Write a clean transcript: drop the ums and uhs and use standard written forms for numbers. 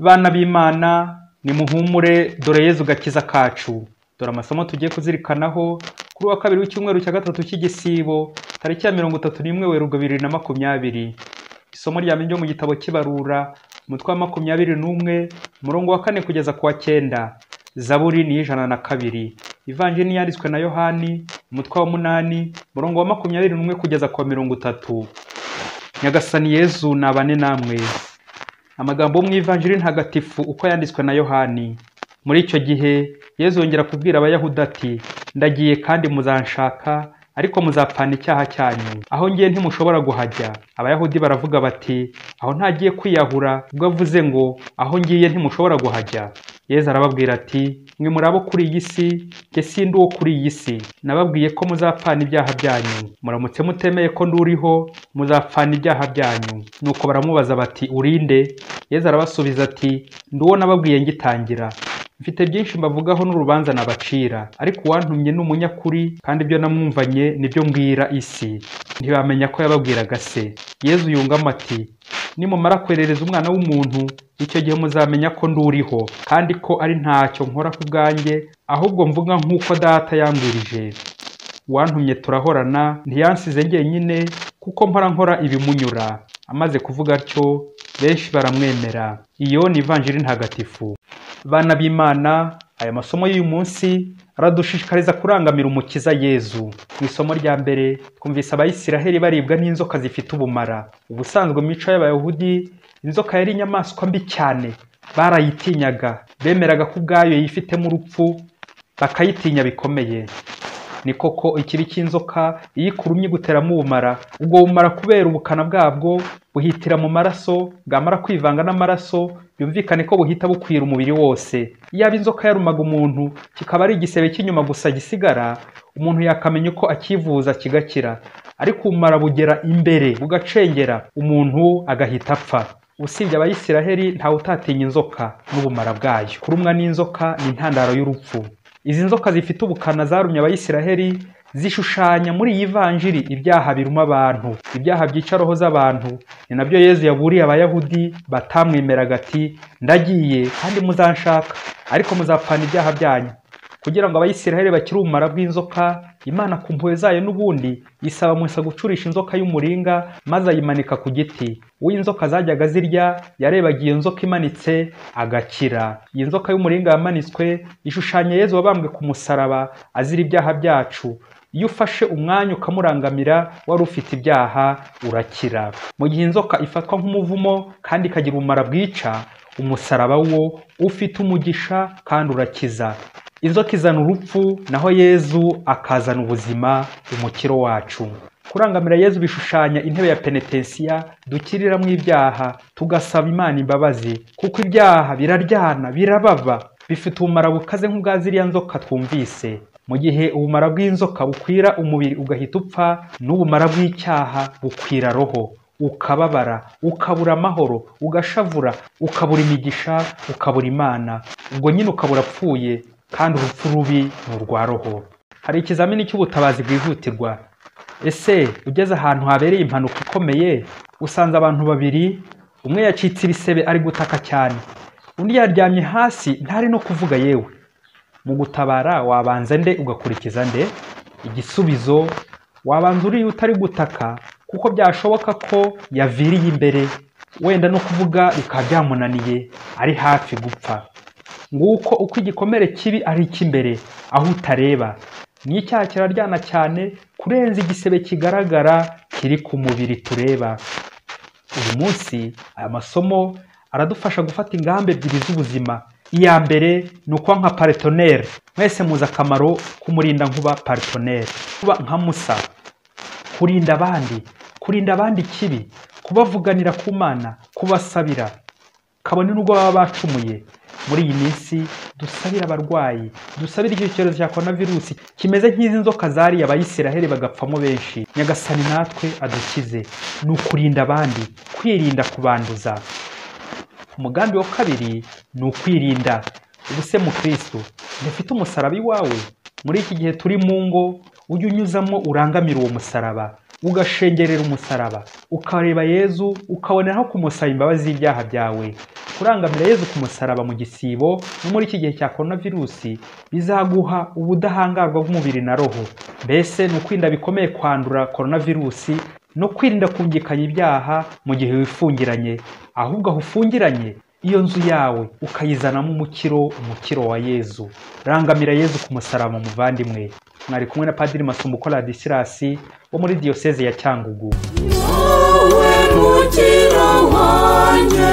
Bana b'Imana nimuhumure, dore Yezu gakiza kacu. Dore amasomo tugiye kuzirikanaho kuri wa kabiri w'icyumweru cya gatatu cy'igisibo, tariki ya 31 Werurwe 2020. Isomo rya mbere ryo mu gitabo cy'Ibarura, umutwe wa 21, umurongo wa 4 kugeza ku wa 9. Zaburi ni 102. Ivanjili yanditswe na Yohani, umutwe wa 8, umurongo wa 21 kugeza ku wa 30. Nyagasani Yezu nabane namwe. Amagambo mu Ivanjili ntagatifu uko yanditswe na Yohani. Muri icyo gihe Yezu yongera kubwira Abayahudi ati, ndagiye kandi muzanshaka, ariko muzapfana icyaha cyanyu. Aho ngiye ntimushobora guhajya. Abayahudi baravuga bati, aho ntagiye kwiyahura, ubwo avuze ngo aho ngiye ntimushobora guhajya. Yezu arababwira ati, mwe murabo kuri iyi si, jye sindi uwo kuri iyi si. Nababwiye ko muzapfana ibyaha byanyu. Muramutse mutemeye ko nduriho, muzapfana ibyaha byanyu. Nuko baramubaza bati, urinde? Yezu arabasubiza ati, nduwo nababwiye ngitangira. Mfite byinshi mbavugaho n'urubanza nabacira, ariko uwantumye ni umunyakuri, kandi ibyo namwumvanye nibyo mbwira isi. Ntibamenya ko yababwiraga se. Yezu yungamo ati, nimumara kwerereza umwana w'umuntu, icyo gihe muzamenya ko nduriho, kandi ko ari ntacyo nkora ku bwanjye, ahubwo mvuga nk'uko data yambwirije. Uwantumye turahorana, ntiyansize njyenyine, kuko mpora nkora ibimunyura. Amaze kuvuga atyo, benshi baramwemera. Iyo ni Ivanjili ntagatifu. Bana b'Imana, aya masomo y'uyu munsi aradushishikariza kurangamira umukiza Yezu. Mu isomo rya mbere twumvise Abayisiraheli baribwa n'inzoka zifite ubumara. Ubusanzwe mu mico y'Abayahudi, inzoka yari inyamaswa mbi cyane. Barayitinyaga, bemeraga ko ubwayo yifitemo urupfu, bakayitinya bikomeye. Ni koko ikibi cy'inzoka iyo ikurumye guteramo ubumara, ubwo bumara kubera ubukana bwabwo buhitira mu maraso, bwamara kwivanga n'amaraso, byumvikane ko buhita bukwira umubiri wose. Yaba inzoka yarumaga umuntu, kikaba ari igisebe cy'inyuma gusa gisigara, umuntu yakamenya uko akivuza kigakira. Ariko ubumara bugera imbere bugacengera, umuntu agahita apfa. Usibye Abayisiraheli ntawe utatinya inzoka n'ubumara bwayo. Kurumwa n'inzoka ni intandaro y'urupfu. Izi nzoka zifite ubukana zarumye Abayisiraheli zishushanya muri iyi Ivanjili ibyaha biruma abantu, ibyaha byica roho z'abantu. Ni nabyo Yezu yaburiye Abayahudi batamwemeraga ati, ndagiye kandi muzanshaka, ariko muzapfana ibyaha byanyu. Kugira ngo Abayisiraheli bakire ubumara bw'inzoka, Imana ku mpuhwe zayo n'ubundi isaba Musa gucurisha inzoka y'umuringa, maze ayimanika ku giti. Uw'inzoka zajyaga zirya yarebaga iyo nzoka imanitse agakira. Iyi nzoka y'umuringa yamanitswe ishushanya Yezu wabambwe ku musaraba azira ibyaha byacu. Iyo ufashe umwanya ukamurangamira wari ufite ibyaha urakira. Mu gihe inzoka ifatwa nk'umuvumo kandi ikagira ubumara bwica, umusaraba wo ufite umugisha kandi urakiza. Inzoka izana urupfu, naho Yezu akazana ubuzima, umukiro wacu. Kurangamira Yezu bishushanya intebe ya penetensiya dukiriramo ibyaha, tugasaba Imana imbabazi, kuko ibyaha biraryana, birababa, bifite ubumara bukaze nk'ubwa ziriya nzoka twumvise. Mu gihe ubumara bw'inzoka bukwira umubiri ugahita upfa, n'ubumara bw'icyaha bukwira roho, ukababara, ukabura amahoro, ugashavura, ukabura imigisha, ukabura Imana. Ubwo nyine ukabura apfuye, kandi urupfu rubi ni urwa roho. Hari ikizamini cy'ubutabazi bwihutirwa. Ese ugeze ahantu habereye impanuka ikomeye, usanze abantu babiri, umwe yacitse ibisebe ari gutaka cyane, undi yaryamye hasi ntari no kuvuga yewe. Mu gutabara wabanza nde ugakurikiza nde? Igisubizo, wabanza uriya utari gutaka, kuko byashoboka ko yaviriye imbere, wenda no kuvuga bikaba byamunaniye, ari hafi gupfa. Nguko uko igikomere kibi ari icy'imbere, aho utareba. Ni icyaha kiraryana cyane kurenza igisebe kigaragara kiri ku mubiri tureba. Uyu munsi aya masomo aradufasha gufata ingamba ebyiri z'ubuzima. Iya mbere ni ukuba nka partenaire. Mwese muzi akamaro kumurinda nkuba partenaire. Kuba nka Musa, kurinda abandi ikibi, kubavuganira ku Mana, kubasabira, kabone n'ubwo baba bacumuye. Muri iyi minsi dusabira abarwayi, dusabira icyo cyorezo cya coronavirus kimeze nk'izi nzoka zariye Abayisiraheli bagapfamo benshi. Nyagasani natwe adukize. Ni ukurinda abandi, kwirinda kubanduza. Umugambi wa kabiri ni ukwirinda. Ubuse mu Kristo ntufite umusaraba iwawe? Muri iki gihe turi mu ngo, ujye unyuzamo urangamira uwo musaraba. ugashengerera umusaraba, ukareba Yezu, ukaboneraho kumusaba imbabazi z'ibyaha byawe. Kurangamira Yezu ku musaraba mu gisibo no muri iki gihe cya coronavirusi bizaguha ubudahangarwa bw'umubiri na roho. Mbese ni ukwirinda bikomeye kwandura coronavirusi no kwirinda kungikanya ibyaha mu gihe wifungiranye, ahubwo aho ufungiranye iyo nzu yawe ukayizanamo umukiro wa Yezu. Rangamira Yezu ku musaraba muvandimwe. Mwari kumwe na Padiri Masumbuko Ladislas wo muri Diyoseze ya Cyangugu. Wowe mukiro wanjye,